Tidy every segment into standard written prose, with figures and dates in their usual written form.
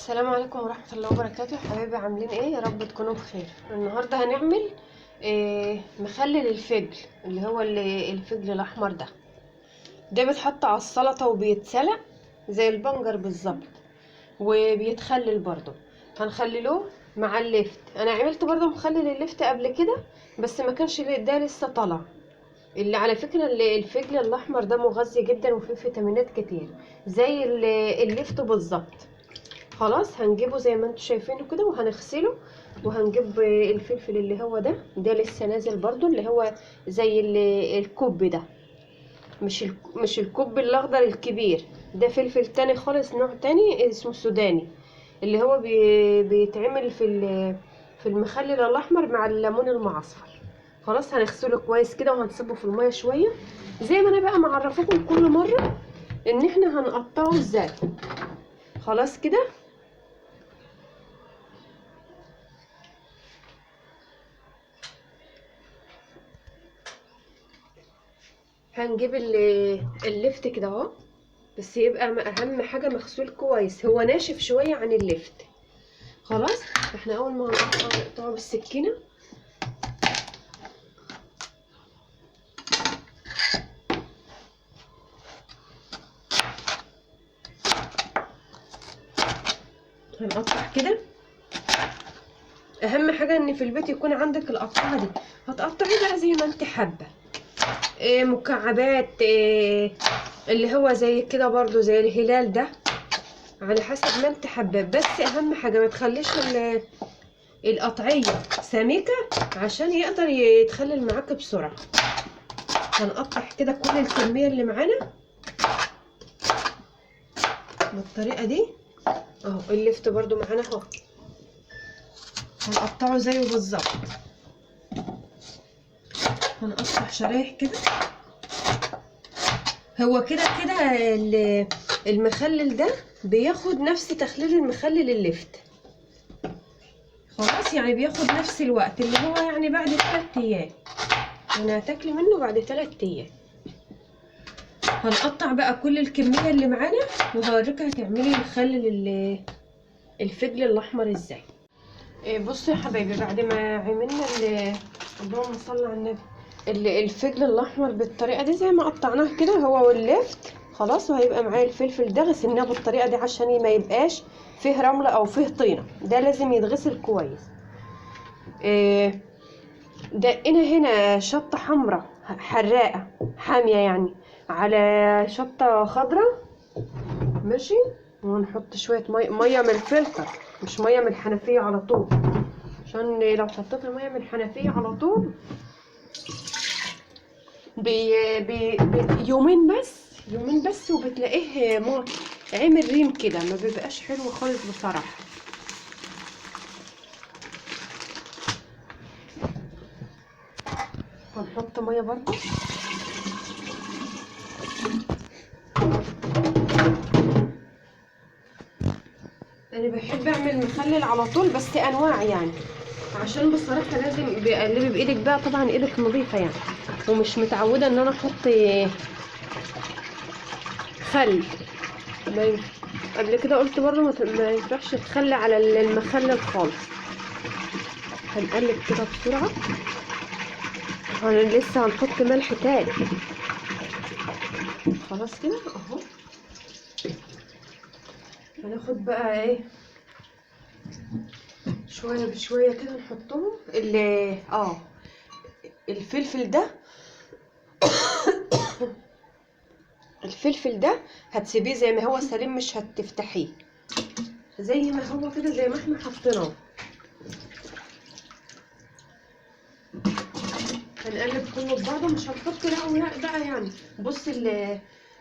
السلام عليكم ورحمة الله وبركاته. حبايبي عاملين ايه؟ يا رب تكونوا بخير. النهاردة هنعمل مخلل الفجل اللي هو الفجل الاحمر ده بيتحط على السلطة وبيتسلق زي البنجر بالظبط، وبيتخلل برضو. هنخللوه مع اللفت. انا عملت برضو مخلل اللفت قبل كده، بس ما كانش ده لسه طلع. اللي على فكرة الفجل الاحمر ده مغذي جدا وفيه فيتامينات كتير زي اللفت بالظبط. خلاص هنجيبه زي ما انتم شايفينه كده وهنغسله، وهنجيب الفلفل اللي هو ده لسه نازل برضو، اللي هو زي الكوب ده، مش الكوب الاخضر الكبير ده، فلفل تاني خالص، نوع تاني اسمه سوداني، اللي هو بيتعمل في المخلل الاحمر مع الليمون المعصفر. خلاص هنغسله كويس كده وهنسيبه في الميه شويه، زي ما انا بقى معرفاكم كل مره ان احنا هنقطعه ازاي. خلاص كده هنجيب اللفت كده اهو، بس يبقى اهم حاجه مغسول كويس، هو ناشف شويه عن اللفت. خلاص احنا اول ما نقطعه بالسكينه هنقطع كده. اهم حاجه ان في البيت يكون عندك القطعه دي، هتقطعي بقى زي ما انت حابه، مكعبات، اللي هو زي كده برضو زي الهلال ده، على حسب ما انت حابه. بس اهم حاجه ما تخليش القطعيه سميكه عشان يقدر يتخلل معاك بسرعه. هنقطع كده كل الكميه اللي معانا بالطريقه دي اهو. اللفت برضو معانا اهو، هنقطعه زيه بالظبط. هنقطع شرايح كده. هو كده كده المخلل ده بياخد نفس تخليل المخلل اللفت. خلاص يعني بياخد نفس الوقت، اللي هو يعني بعد 3 ايام، يعني هتاكلي منه بعد 3 ايام. هنقطع بقى كل الكميه اللي معانا وهوريك هتعملي مخلل الفجل الاحمر ازاي. بصوا يا حبايبي، بعد ما عملنا اللهم صل على النبي الفجل الاحمر بالطريقه دي زي ما قطعناه كده هو واللفت، خلاص. وهيبقى معايا الفلفل ده غسلناه بالطريقه دي عشان ما يبقاش فيه رمله او فيه طينه، ده لازم يتغسل كويس. دقنا هنا شطه حمراء حراقه حاميه يعني، على شطه خضراء، ماشي. وهنحط شويه ميه من الفلتر، مش ميه من الحنفيه على طول، عشان لو حطيت الميه من الحنفيه على طول يومين بس وبتلاقيه عامل ريم كده، ما بيبقاش حلو خالص بصراحه. هنحط ميه برضه. انا بحب اعمل مخلل على طول، بس انواع يعني، عشان بصراحه لازم بقلبي بايدك بقى، طبعا ايدك نظيفه يعني، ومش متعوده ان انا احط خل. قبل كده قلت برضه ما ينفعش تخلي على المخلل خالص. هنقلب كده بسرعه. لسه هنحط ملح تاني. خلاص كده اهو. هناخد بقى ايه شويه بشويه كده نحطهم الفلفل ده. الفلفل ده هتسيبيه زي ما هو سليم، مش هتفتحيه، زي ما هو كده زي ما احنا حطيناه. هنقلب كله ببعضه، مش هنحط لا بقى يعني. بص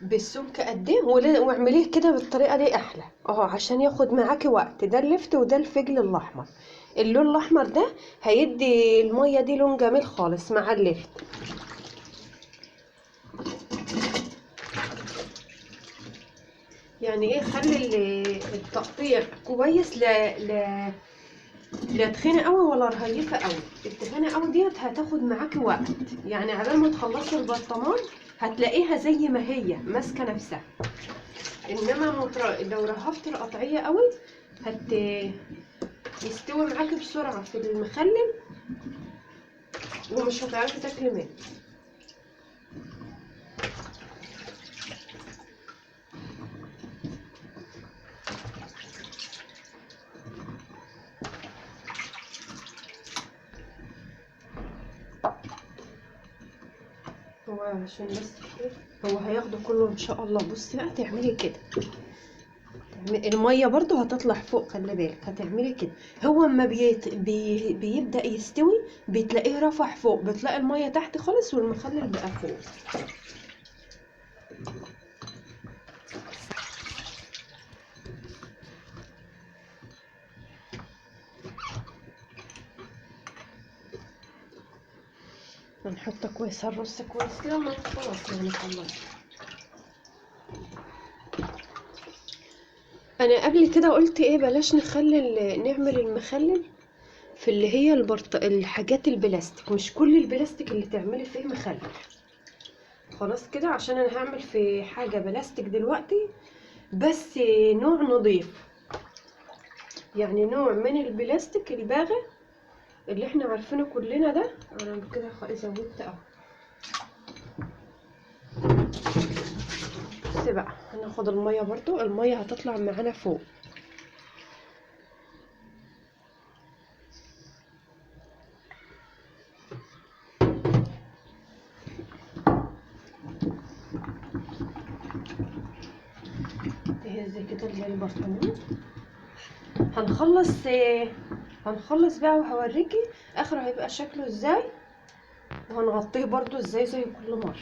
بالسمك قد ايه، واعمليه كده بالطريقه دي احلى اهو، عشان ياخد معاكي وقت. ده اللفت وده الفجل الاحمر. اللون الاحمر ده هيدي الميه دي لون جميل خالص مع اللفت. يعني ايه، خلي التقطيع كويس، لا تخينه قوي ولا رهيفه قوي. التخينه قوي ديت هتاخد معاكي وقت، يعني عبال ما تخلصي البرطمان هتلاقيها زي ما هي ماسكه نفسها. انما لو رهفت القطعيه قوي يستوي معاكي بسرعه في المخلل ومش هتعرفي تاكلي منه. هو عشان بس هو هياخده كله ان شاء الله. بصي بقى تعملي كده، الميه برضو هتطلع فوق، خلي بالك هتعملي كده. هو اما بيبدأ يستوي بتلاقيه رفع فوق، بتلاقي الميه تحت خالص والمخلل بقى فوق. هنحط كويس هنرص كويس كده خلاص يعني خلاص. انا قبل كده قلت ايه، بلاش نعمل المخلل في اللي هي الحاجات البلاستيك، مش كل البلاستيك اللي تعملي فيه مخلل. خلاص كده، عشان انا هعمل في حاجة بلاستيك دلوقتي بس نوع نظيف، يعني نوع من البلاستيك الباغي اللي احنا عارفينه كلنا ده. انا كده زودت اهو. بص بقى، هناخد المية برضو، المية هتطلع معانا فوق. تهزي كده البرطمان. هنخلص بقى وهوريكي اخره هيبقى شكله ازاي، وهنغطيه برضو ازاي زي كل مرة.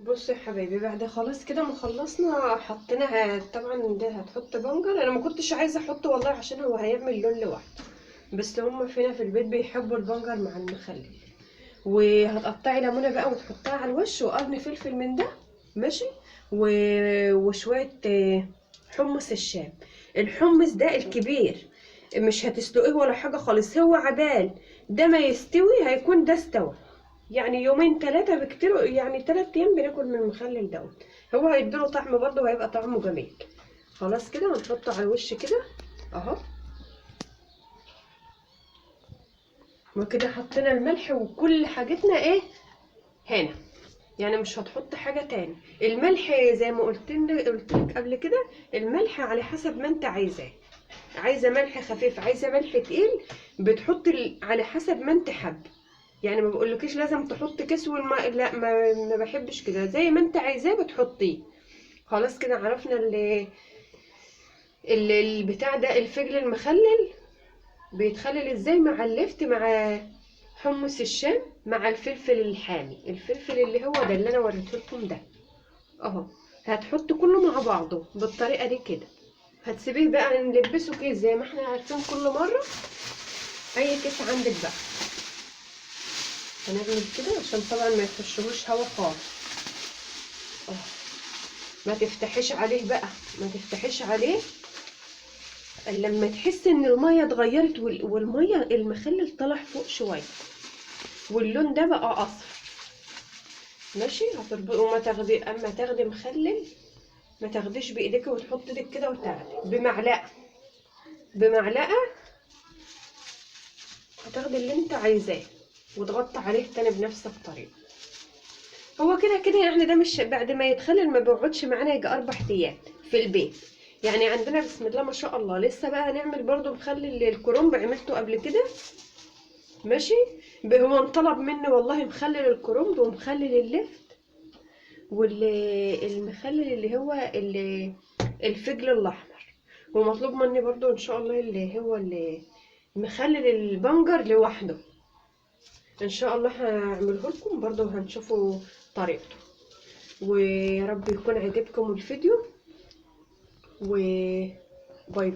بصوا يا حبايبي، بعد خلاص كده ما خلصنا حطينا طبعا ده هتحط بنجر. انا ما كنتش عايزه احطه والله عشان هو هيعمل لون لوحده، بس هما فينا في البيت بيحبوا البنجر مع المخلل. وهتقطعي ليمونه بقى وتحطها على الوش، وقرن فلفل من ده ماشي، وشويه حمص الشام. الحمص ده الكبير، مش هتسلقيه ولا حاجه خالص، هو عبال ده ما يستوي هيكون ده استوى. يعني يومين ثلاثة بكتير، يعني 3 أيام بناكل من المخلل دوت. هو هيديله طعم برضه وهيبقى طعمه جميل. خلاص كده، هنحطه على الوش كده اهو. وكده حطينا الملح وكل حاجتنا ايه هنا، يعني مش هتحط حاجة تاني. الملح زي ما قلتلك قبل كده، الملح على حسب ما انت عايزاه. عايزة ملح خفيف، عايزة ملح تقيل، بتحط على حسب ما انت حابه. يعني ما بقولكيش لازم تحط كيس والماء، لا، ما بحبش كده، زي ما انت عايزاه بتحطيه. خلاص كده عرفنا البتاع ده الفجل المخلل بيتخلل ازاي مع اللفت، مع حمص الشام، مع الفلفل الحامي، الفلفل اللي هو ده اللي انا وريته لكم ده اهو. هتحط كله مع بعضه بالطريقه دي كده. هتسيبيه بقى نلبسه كيس زي ما احنا عارفين كل مره، اي كيس عندك بقى. هنعمل كده عشان طبعا ما يخشهوش هوا خالص. ما تفتحيش عليه بقى، ما تفتحيش عليه لما تحس ان الميه اتغيرت والميه المخلل طلع فوق شويه واللون ده بقى اصفر ماشي. هتربطي وما تاخدي، اما تاخدي مخلل ما تاخديش بايديك وتحطي ايدك كده وتاخدي بمعلقه هتاخدي اللي انت عايزاه وتغطي عليه تاني بنفس الطريقه. هو كده كده يعني ده مش بعد ما يتخلل ما بيقعدش معانا يجي 4 ايام في البيت. يعني عندنا بسم الله ما شاء الله. لسه بقى هنعمل برضو مخلل الكرنب، عملته قبل كده ماشي. هو انطلب مني والله مخلل الكرنب ومخلل اللفت والمخلل اللي هو الفجل الاحمر. ومطلوب مني برضو ان شاء الله اللي هو مخلل البنجر لوحده. ان شاء الله هعمله لكم برضو وهنشوفوا طريقته. ويا رب يكون عجبكم الفيديو، وباي باي.